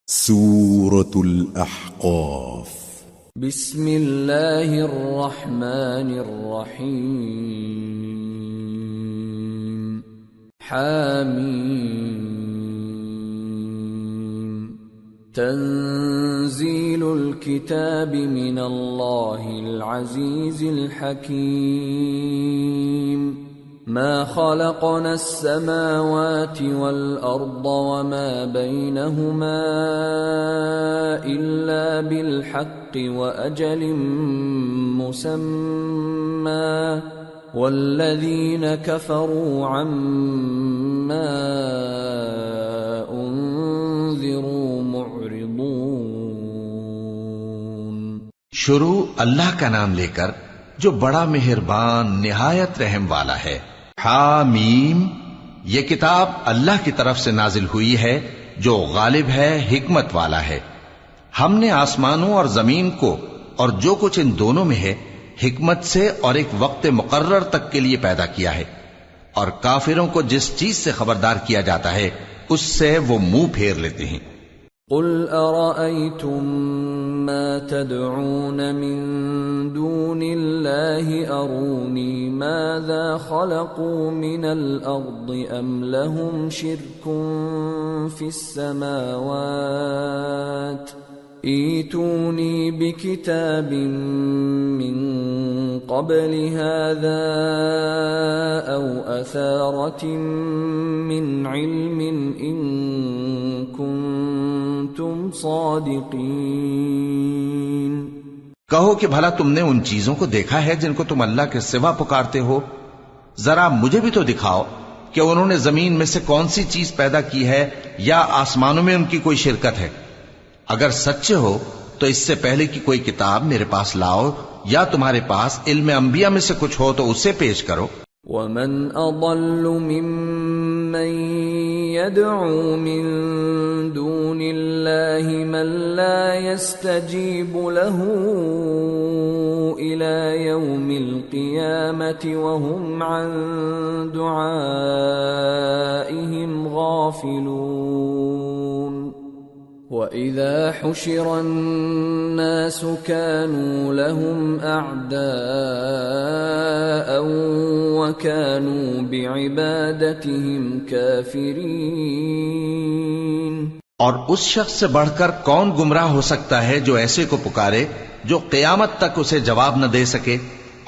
سورة الأحقاف. بسم الله الرحمن الرحيم. حاميم. تنزيل الكتاب من الله العزيز الحكيم. ما خلقنا السماوات والأرض وما بينهما إلا بالحق وأجل مسمى والذين كفروا عما أنذروا معرضون. شروع اللہ کا نام لے کر جو بڑا مہربان نہایت رحم والا ہے. حامیم، یہ کتاب اللہ کی طرف سے نازل ہوئی ہے جو غالب ہے، حکمت والا ہے. ہم نے آسمانوں اور زمین کو اور جو کچھ ان دونوں میں ہے حکمت سے اور ایک وقت مقرر تک کے لیے پیدا کیا ہے، اور کافروں کو جس چیز سے خبردار کیا جاتا ہے اس سے وہ منہ پھیر لیتے ہیں. قل أرأيتم ما تدعون من دون الله أروني ماذا خلقوا من الأرض أم لهم شرك في السماوات ائتوني بكتاب من قبل هذا أو أثارة من علم إن كنتم صادقين. کہو کہ بھلا تم نے ان چیزوں کو دیکھا ہے جن کو تم اللہ کے سوا پکارتے ہو؟ ذرا مجھے بھی تو دکھاؤ کہ انہوں نے زمین میں سے کون سی چیز پیدا کی ہے یا آسمانوں میں ان کی کوئی شرکت ہے. اگر سچے ہو تو اس سے پہلے کی کوئی کتاب میرے پاس لاؤ، یا تمہارے پاس علم انبیاء میں سے کچھ ہو تو اسے پیش کرو. ومن اضل ممن يدعو من دون الله من لا يستجيب له الى يوم القيامة وهم عن دعائهم غافلون. وَإِذَا حُشِرَ النَّاسُ كَانُوا لَهُمْ أَعْدَاءً وَكَانُوا بِعِبَادَتِهِمْ كَافِرِينَ. اور اس شخص سے بڑھ کر کون گمراہ ہو سکتا ہے جو ایسے کو پکارے جو قیامت تک اسے جواب نہ دے سکے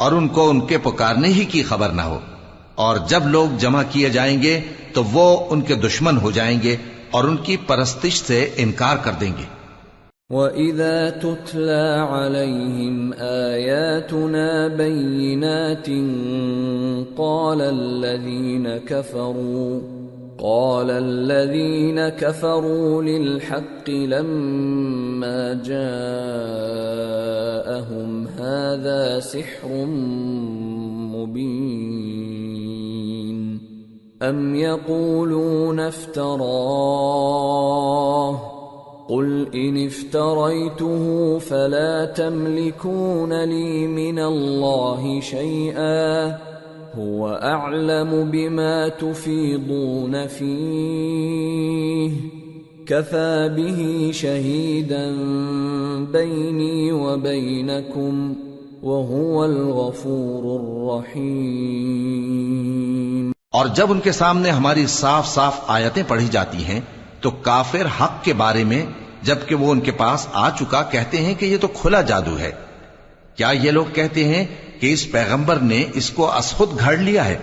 اور ان کو ان کے پکارنے ہی کی خبر نہ ہو. اور جب لوگ جمع کیے جائیں گے تو وہ ان کے دشمن ہو جائیں گے اور ان کی پرستش سے انکار کر دیں گے. وَإِذَا تُتْلَى عَلَيْهِمْ آيَاتُنَا بَيِّنَاتٍ قَالَ الَّذِينَ كَفَرُوا لِلْحَقِّ لَمَّا جَاءَهُمْ هَذَا سِحْرٌ مُبِينٌ. أَمْ يَقُولُونَ افْتَرَاهُ قُلْ إِنِ افْتَرَيْتُهُ فَلَا تَمْلِكُونَ لِي مِنَ اللَّهِ شَيْئًا هُوَ أَعْلَمُ بِمَا تُفِيضُونَ فِيهِ كَفَى بِهِ شَهِيدًا بَيْنِي وَبَيْنَكُمْ وَهُوَ الْغَفُورُ الرَّحِيمُ. اور جب ان کے سامنے ہماری صاف صاف آیتیں پڑھی جاتی ہیں تو کافر حق کے بارے میں جبکہ وہ ان کے پاس آ چکا کہتے ہیں کہ یہ تو کھلا جادو ہے. کیا یہ لوگ کہتے ہیں کہ اس پیغمبر نے اس کو از خود گھڑ لیا ہے؟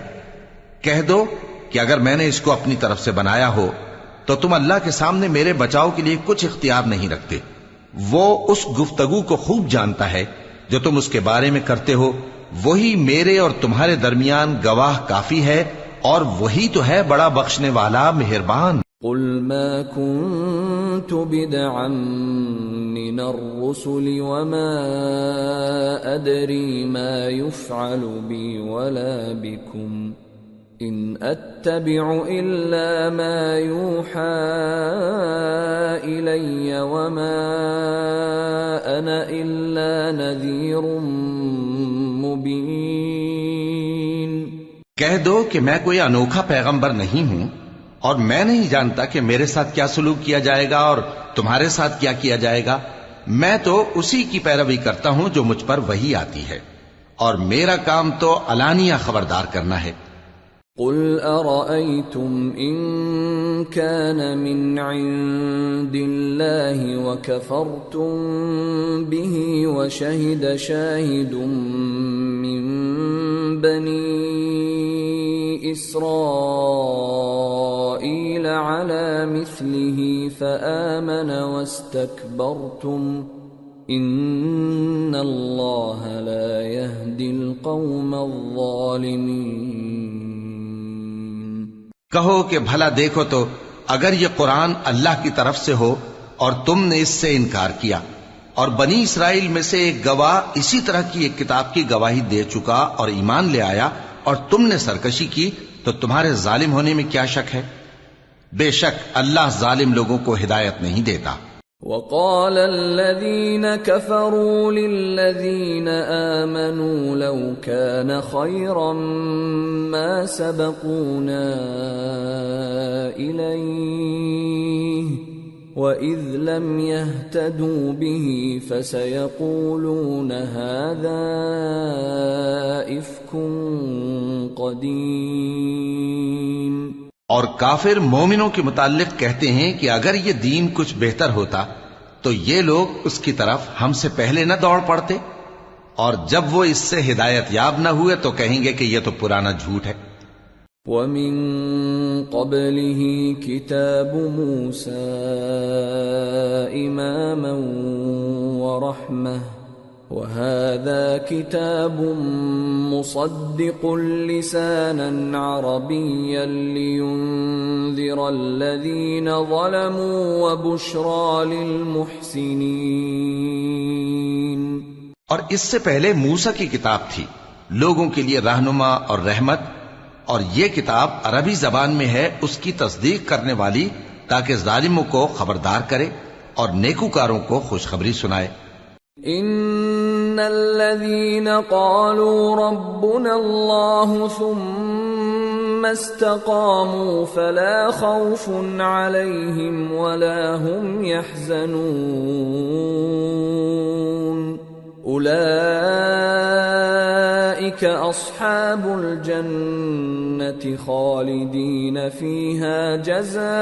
کہہ دو کہ اگر میں نے اس کو اپنی طرف سے بنایا ہو تو تم اللہ کے سامنے میرے بچاؤ کے لیے کچھ اختیار نہیں رکھتے. وہ اس گفتگو کو خوب جانتا ہے جو تم اس کے بارے میں کرتے ہو، وہی میرے اور تمہارے درمیان گواہ کافی ہے، اور وہی تو ہے بڑا بخشنے والا مہربان. قل ما كنت بدعا من الرسل وما أدري ما يفعل بي ولا بكم إن أتبع إلا ما يوحى إلي وما أنا إلا نذير مبين. کہہ دو کہ میں کوئی انوکھا پیغمبر نہیں ہوں اور میں نہیں جانتا کہ میرے ساتھ کیا سلوک کیا جائے گا اور تمہارے ساتھ کیا کیا جائے گا. میں تو اسی کی پیروی کرتا ہوں جو مجھ پر وحی آتی ہے، اور میرا کام تو علانیہ خبردار کرنا ہے. قل أرأيتم إن كان من عند الله وكفرتم به وشهد شاهد من بني إسرائيل على مثله فآمن واستكبرتم إن الله لا يهدي القوم الظالمين. کہو کہ بھلا دیکھو تو اگر یہ قرآن اللہ کی طرف سے ہو اور تم نے اس سے انکار کیا، اور بنی اسرائیل میں سے ایک گواہ اسی طرح کی ایک کتاب کی گواہی دے چکا اور ایمان لے آیا، اور تم نے سرکشی کی، تو تمہارے ظالم ہونے میں کیا شک ہے؟ بے شک اللہ ظالم لوگوں کو ہدایت نہیں دیتا. وقال الذين كفروا للذين آمنوا لو كان خيرا ما سبقونا إليه وإذ لم يهتدوا به فسيقولون هذا إفك قديم. اور کافر مومنوں کے متعلق کہتے ہیں کہ اگر یہ دین کچھ بہتر ہوتا تو یہ لوگ اس کی طرف ہم سے پہلے نہ دوڑ پڑتے، اور جب وہ اس سے ہدایت یاب نہ ہوئے تو کہیں گے کہ یہ تو پرانا جھوٹ ہے. وَمِن قَبْلِهِ كِتَابُ مُوسَىٰ إِمَامًا وَرَحْمَةً وَهَذَا كِتَابٌ مُصَدِّقٌ لِسَانًا عَرَبِيًّا لِيُنذِرَ الَّذِينَ ظَلَمُوا وَبُشْرَىٰ لِلْمُحْسِنِينَ. اور اس سے پہلے موسیٰ کی کتاب تھی، لوگوں کے لیے رہنما اور رحمت، اور یہ کتاب عربی زبان میں ہے اس کی تصدیق کرنے والی، تاکہ ظالموں کو خبردار کرے اور نیکوکاروں کو خوشخبری سنائے. ان الذين قالوا ربنا الله ثم استقاموا فلا خوف عليهم ولا هم يحزنون اولئك اصحاب الجنة خالدين فيها جزاء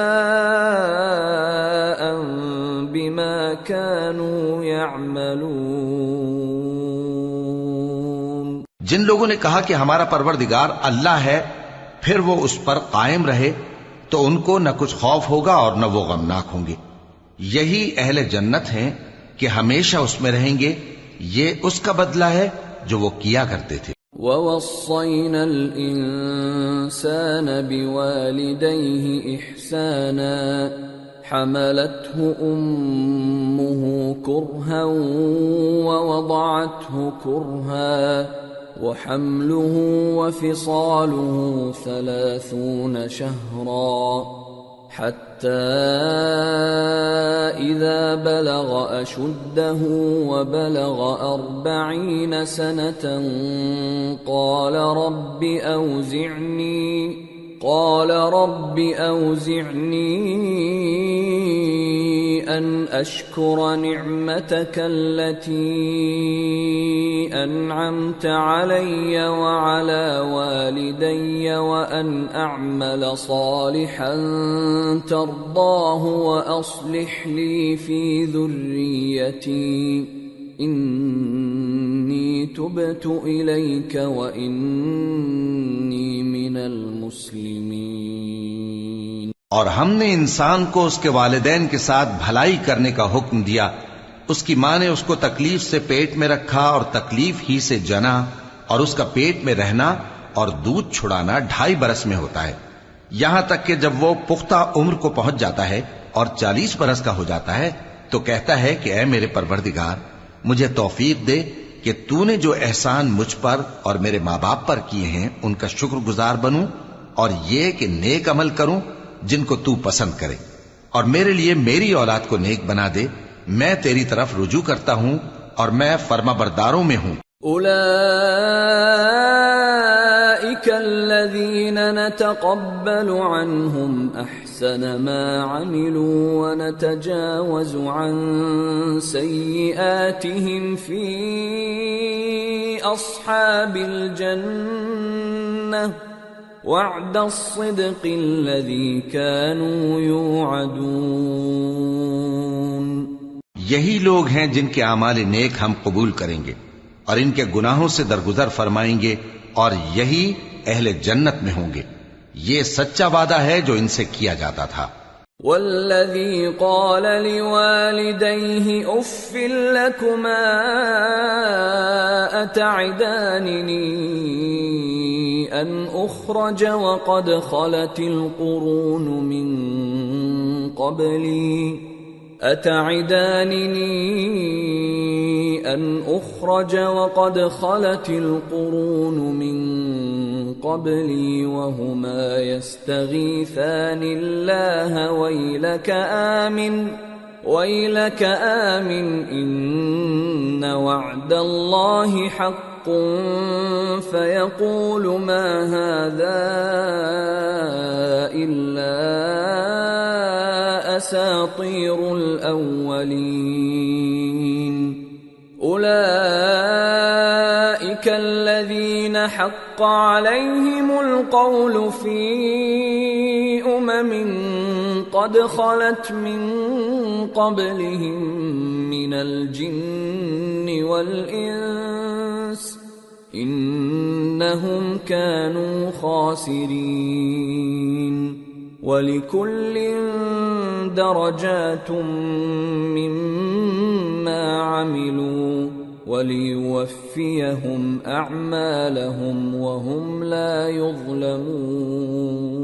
بما كانوا يعملون. جن لوگوں نے کہا کہ ہمارا پروردگار اللہ ہے، پھر وہ اس پر قائم رہے تو ان کو نہ کچھ خوف ہوگا اور نہ وہ غمناک ہوں گے. یہی اہل جنت ہیں کہ ہمیشہ اس میں رہیں گے، یہ اس کا بدلہ ہے جو وہ کیا کرتے تھے. وَوَصَّيْنَا الْإِنسَانَ بِوَالِدَيْهِ إِحْسَانًا حَمَلَتْهُ أُمُّهُ كُرْهًا وَوَضَعَتْهُ كُرْهًا وَحَمْلُهُ وَفِصَالُهُ 30 شهرا حتى إذا بلغ أشده وبلغ 40 سنة قال رب أوزعني أن أشكر نعمتك التي أنعمت علي وعلى والدي وأن أعمل صالحا ترضاه وأصلح لي في ذريتي إني تبت إليك وإني من المسلمين. اور ہم نے انسان کو اس کے والدین کے ساتھ بھلائی کرنے کا حکم دیا. اس کی ماں نے اس کو تکلیف سے پیٹ میں رکھا اور تکلیف ہی سے جنا، اور اس کا پیٹ میں رہنا اور دودھ چھڑانا 2.5 برس میں ہوتا ہے، یہاں تک کہ جب وہ پختہ عمر کو پہنچ جاتا ہے اور 40 برس کا ہو جاتا ہے تو کہتا ہے کہ اے میرے پروردگار، مجھے توفیق دے کہ تو نے جو احسان مجھ پر اور میرے ماں باپ پر کیے ہیں ان کا شکر گزار بنوں، اور یہ کہ نیک عمل کروں جن کو تو پسند کرے، اور میرے لیے میری اولاد کو نیک بنا دے. میں تیری طرف رجوع کرتا ہوں اور میں فرما برداروں میں ہوں. الذين نتقبل عنهم أحسن ما عملوا ونتجاوز عن سيئاتهم في أصحاب الجنة وعد الصدق الذي كانوا يوعدون۔ یہی لوگ ہیں جن کے اعمال نیک ہم قبول کریں گے اور ان کے گناہوں سے درگزر فرمائیں گے، اور یہی اہل جنت میں ہوں گے۔ یہ سچا وعدہ ہے جو ان سے کیا جاتا تھا۔ والذي قال لوالديه اف لكما اتعدانني ان اخرج وقد خلت القرون من قبلي أتعدانني أن أخرج وقد خلت القرون من قبلي وهما يستغيثان الله ويلك آمن إن وعد الله حق فيقول ما هذا إلا أساطير الأولين أولئك الذين حق عليهم القول في قد خلت من قبلهم من الجن والإنس إنهم كانوا خاسرين وَلِكُلٍّ دَرَجَاتٌ مِّمَّا عَمِلُوا وَلِيُوَفِّيَهُمْ أَعْمَالَهُمْ وَهُمْ لَا يُظْلَمُونَ۔